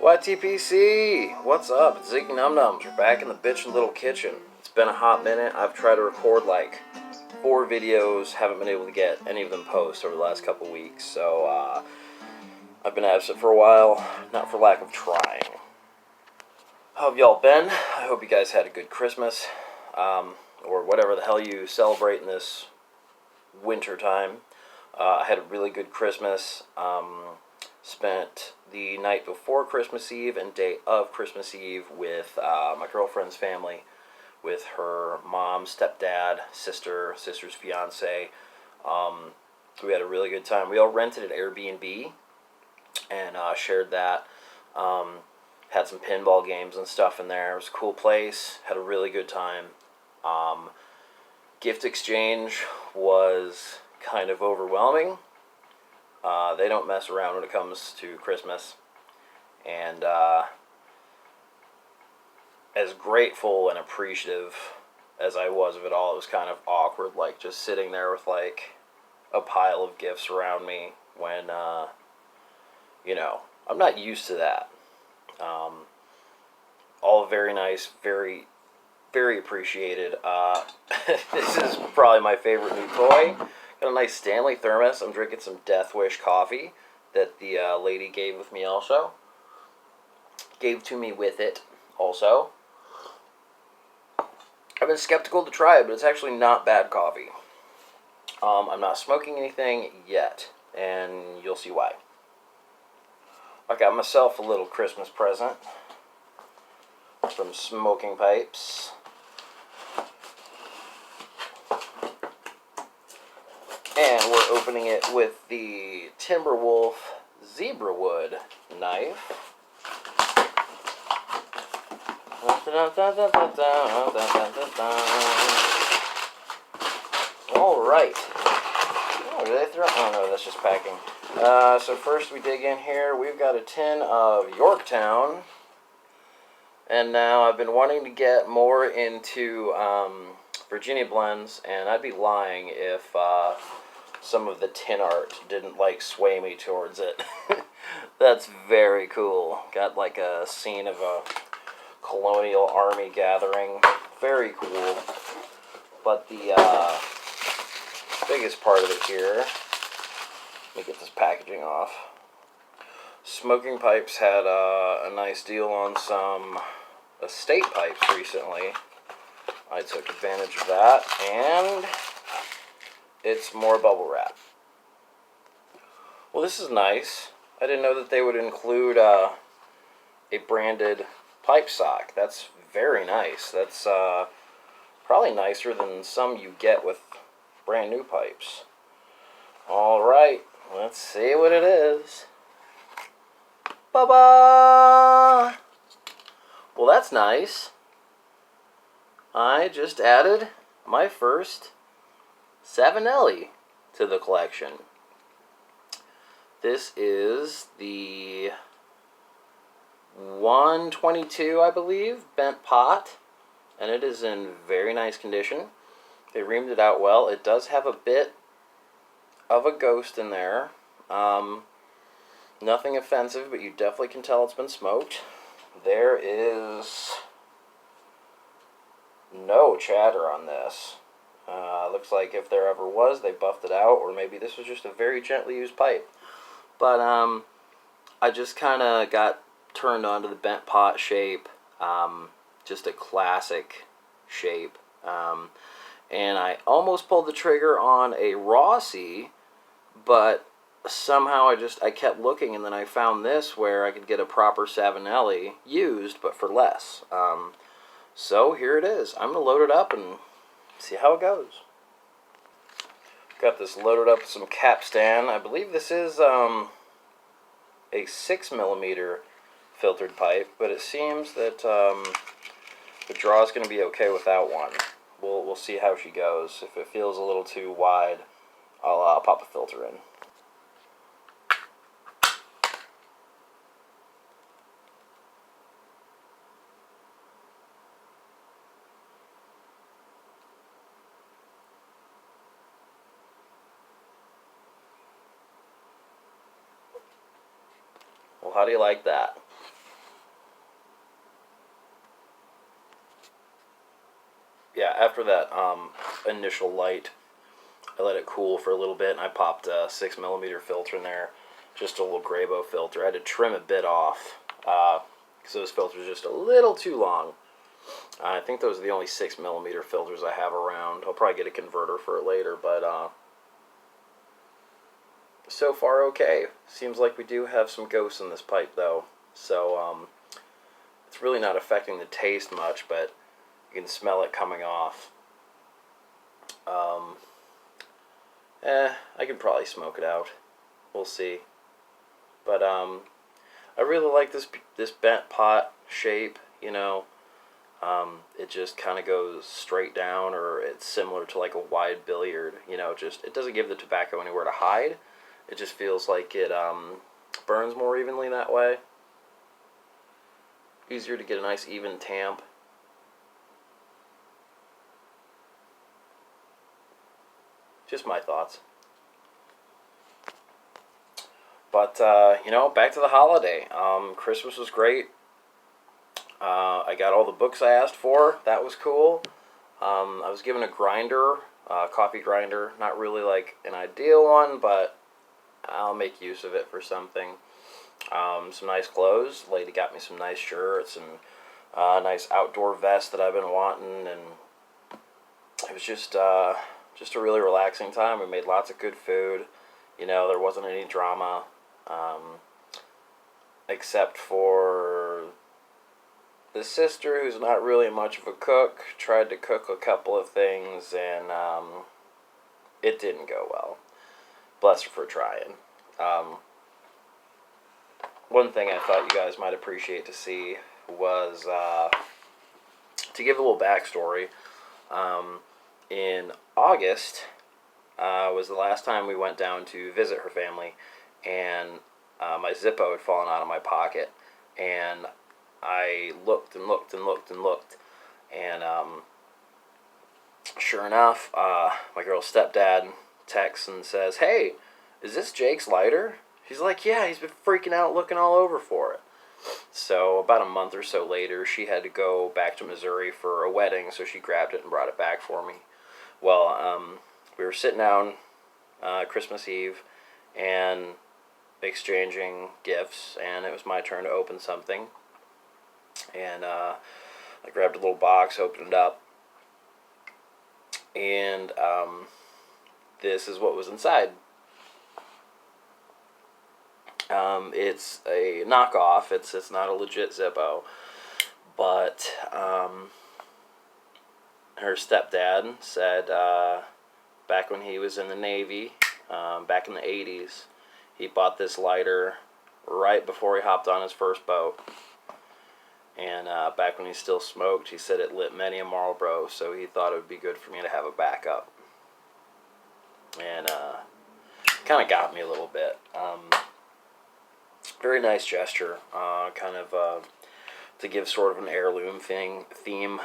YTPC, what's up? It's Ziggy Num Nums. We're back in the bitchin' little kitchen. It's been a hot minute. I've tried to record like 4 videos, haven't been able to get any of them posted over the last couple weeks, so I've been absent for a while, not for lack of trying. How have y'all been? I hope you guys had a good Christmas, or whatever the hell you celebrate in this winter time. I had a really good Christmas. Spent the night before Christmas Eve and day of Christmas Eve with my girlfriend's family, with her mom, stepdad, sister's fiance. We had a really good time. We all rented an Airbnb and shared that. Had some pinball games and stuff in there. It was a cool place. Had a really good time. Gift exchange was kind of overwhelming. They don't mess around when it comes to Christmas. And as grateful and appreciative as I was of it all, it was kind of awkward, like just sitting there with like a pile of gifts around me when, I'm not used to that. All very nice, very, very appreciated. This is probably my favorite new toy. Got a nice Stanley thermos. I'm drinking some Death Wish coffee that the lady gave with me also. Gave to me with it also. I've been skeptical to try it, but it's actually not bad coffee. I'm not smoking anything yet, and you'll see why. I got myself a little Christmas present from Smoking Pipes. And we're opening it with the Timberwolf Zebra Wood knife. Alright. Oh, did they throw? Oh no, that's just packing. So first we dig in here. We've got a tin of Yorktown. And now I've been wanting to get more into Virginia blends, and I'd be lying if some of the tin art didn't sway me towards it. That's very cool. Got like a scene of a colonial army gathering. Very cool. But the biggest part of it here, let me get this packaging off. Smoking Pipes had a nice deal on some estate pipes recently. I took advantage of that, and it's more bubble wrap. Well, this is nice. I didn't know that they would include a branded pipe sock. That's very nice. That's probably nicer than some you get with brand new pipes. Alright, let's see what it is. Ba-ba! Well, that's nice. I just added my first Savinelli to the collection. This is the 122, I believe, bent pot, and it is in very nice condition. They reamed it out well. It does have a bit of a ghost in there. Nothing offensive, but you definitely can tell it's been smoked. There is no chatter on this. Looks like if there ever was, they buffed it out, or maybe this was just a very gently used pipe. But I just kind of got turned on to the bent pot shape. Just a classic shape. And I almost pulled the trigger on a Rossi, but somehow I kept looking, and then I found this where I could get a proper Savinelli used, but for less. So here it is. I'm going to load it up and see how it goes. Got this loaded up with some capstan. I believe this is a 6mm filtered pipe, but it seems that the draw is going to be okay without one. We'll see how she goes. If it feels a little too wide, I'll pop a filter in. Well, how do you like that? yeah, after that initial light, I let it cool for a little bit, and I popped a 6mm filter in there, just a little YABO filter. I had to trim a bit off because those filters are just a little too long. I think those are the only 6mm filters I have around. I'll probably get a converter for it later, but so far okay. Seems like we do have some ghosts in this pipe, though. So it's really not affecting the taste much, but you can smell it coming off. I could probably smoke it out. We'll see. But I really like this bent pot shape. You know, it just kind of goes straight down, or it's similar to like a wide billiard. You know, it doesn't give the tobacco anywhere to hide. It just feels like it burns more evenly that way. Easier to get a nice even tamp. Just my thoughts. But, you know, back to the holiday. Christmas was great. I got all the books I asked for. That was cool. I was given a grinder, coffee grinder. Not really like an ideal one, but I'll make use of it for something. Some nice clothes. Lady got me some nice shirts and a nice outdoor vest that I've been wanting, and it was just a really relaxing time. We made lots of good food. You know, there wasn't any drama, except for the sister, who's not really much of a cook, tried to cook a couple of things, and it didn't go well. Bless her for trying. One thing I thought you guys might appreciate to see was, to give a little backstory, in August was the last time we went down to visit her family, and my Zippo had fallen out of my pocket, and I looked and looked and looked and looked, and sure enough, my girl's stepdad texts and says, "Hey, is this Jake's lighter?" She's like, "Yeah, he's been freaking out looking all over for it." So about a month or so later, she had to go back to Missouri for a wedding, so she grabbed it and brought it back for me. Well, we were sitting down Christmas Eve and exchanging gifts, and it was my turn to open something. And I grabbed a little box, opened it up, and this is what was inside. It's a knockoff. It's not a legit Zippo, but her stepdad said back when he was in the Navy, back in the 80s, he bought this lighter right before he hopped on his first boat. And back when he still smoked, he said it lit many a Marlboro, so he thought it would be good for me to have a backup. And kind of got me a little bit. Very nice gesture, kind of to give sort of an heirloom theme,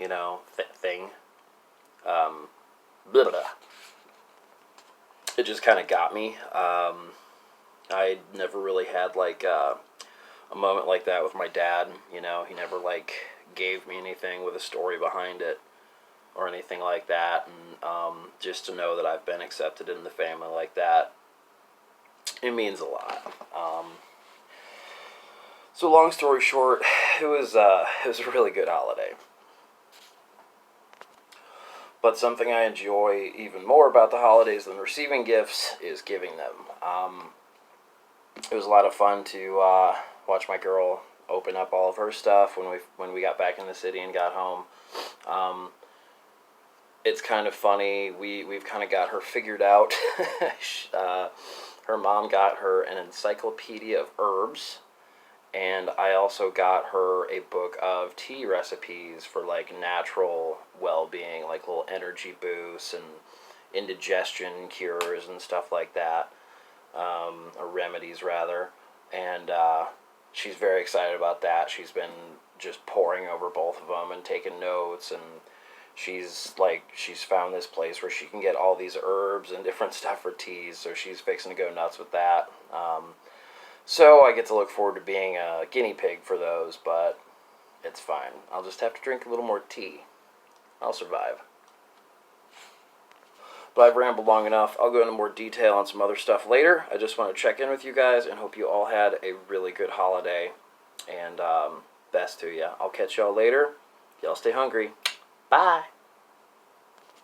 you know, thing. Blah, blah, blah. It just kind of got me. I never really had like a moment like that with my dad. You know, he never like gave me anything with a story behind it or anything like that. And just to know that I've been accepted in the family like that, it means a lot. So long story short, it was a really good holiday. But something I enjoy even more about the holidays than receiving gifts is giving them. It was a lot of fun to watch my girl open up all of her stuff when we got back in the city and got home. It's kind of funny. We've kind of got her figured out. Her mom got her an encyclopedia of herbs, and I also got her a book of tea recipes for like natural well-being, like little energy boosts and indigestion cures and stuff like that, or remedies rather. And she's very excited about that. She's been just poring over both of them and taking notes, and she's found this place where she can get all these herbs and different stuff for teas, so she's fixing to go nuts with that. So I get to look forward to being a guinea pig for those, but it's fine. I'll just have to drink a little more tea. I'll survive. But I've rambled long enough. I'll go into more detail on some other stuff later. I just want to check in with you guys and hope you all had a really good holiday. And best to you. I'll catch y'all later. Y'all stay hungry. Bye.